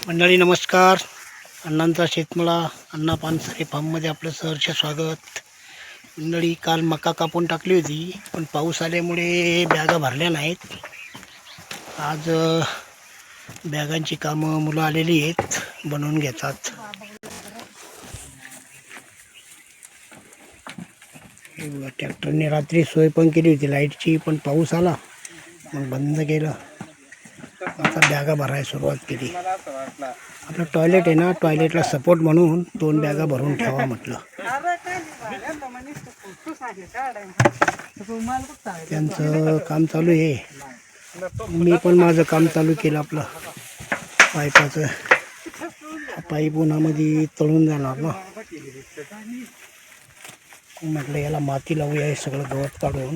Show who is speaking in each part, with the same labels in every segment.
Speaker 1: मंडळी नमस्कार. अण्णांचा शेतमळा अण्णा पानसरे फार्ममध्ये आपलं सहर्ष स्वागत. मंडळी काल मका कापून टाकली होती, पण पाऊस आल्यामुळे बॅगा भरल्या नाहीत. आज बॅगांची कामं मुलं आलेली आहेत, बनवून घेतात. ट्रॅक्टरने रात्री सोय पण केली होती लाईटची, पण पाऊस आला मग बंद केलं. आता बॅगा भरायला सुरुवात केली. आपलं टॉयलेट आहे ना, टॉयलेटला सपोर्ट म्हणून 2 बॅगा भरून ठेवा म्हटलं. त्यांचं काम चालू आहे, मी पण माझं काम चालू केलं. आपलं पाईपाचं पाईप उन्हामध्ये तळून जाणार ना, म्हटलं याला माती लावूया. हे सगळं गवत काढून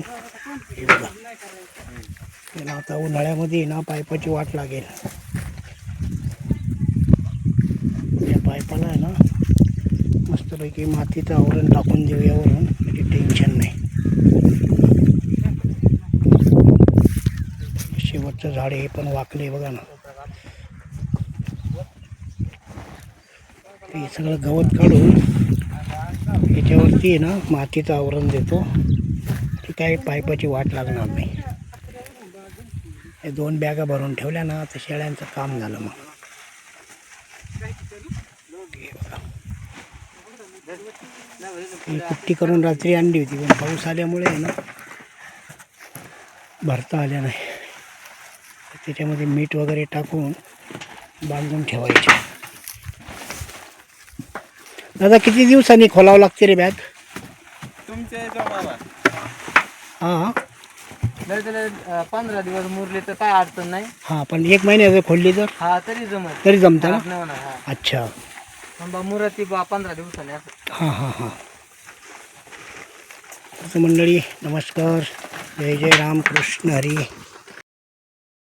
Speaker 1: हे बघा. त्याला आता उन्हाळ्यामध्ये ना पाईपाची वाट लागेल. या पाईपाला आहे ना मस्तपैकी मातीचं आवरण टाकून देऊया वरून, म्हणजे टेन्शन नाही. शेवटचं झाड हे पण वाकले बघा ना. हे सगळं गवत काढून याच्यावरती आहे ना मातीचं आवरण देतो. ती काय पाईपाची वाट लागणार नाही. हे 2 बॅगा भरून ठेवल्या ना तर शेळ्यांचं काम झालं. मग ही कुट्टी करून रात्री आणली होती, पण पाऊस आल्यामुळे आहे ना भरता आल्या नाही. त्याच्यामध्ये मीठ वगैरे टाकून बांधून ठेवायचे. दादा किती दिवसांनी खोलावं लागते रे बॅग?
Speaker 2: तुमच्या याच्यावर
Speaker 1: हां
Speaker 2: 15 दिवस मुरले तर काय अडचण नाही.
Speaker 1: हां, पण 1 महिन्याचं खोलली तर
Speaker 2: हा तरी जमत,
Speaker 1: तरी जमतं ना?
Speaker 2: नाही होणार. हा
Speaker 1: अच्छा.
Speaker 2: समजा मुरती 15 दिवसाने असं.
Speaker 1: हां हां हां. मंडळी नमस्कार. जय जय राम कृष्ण हरी.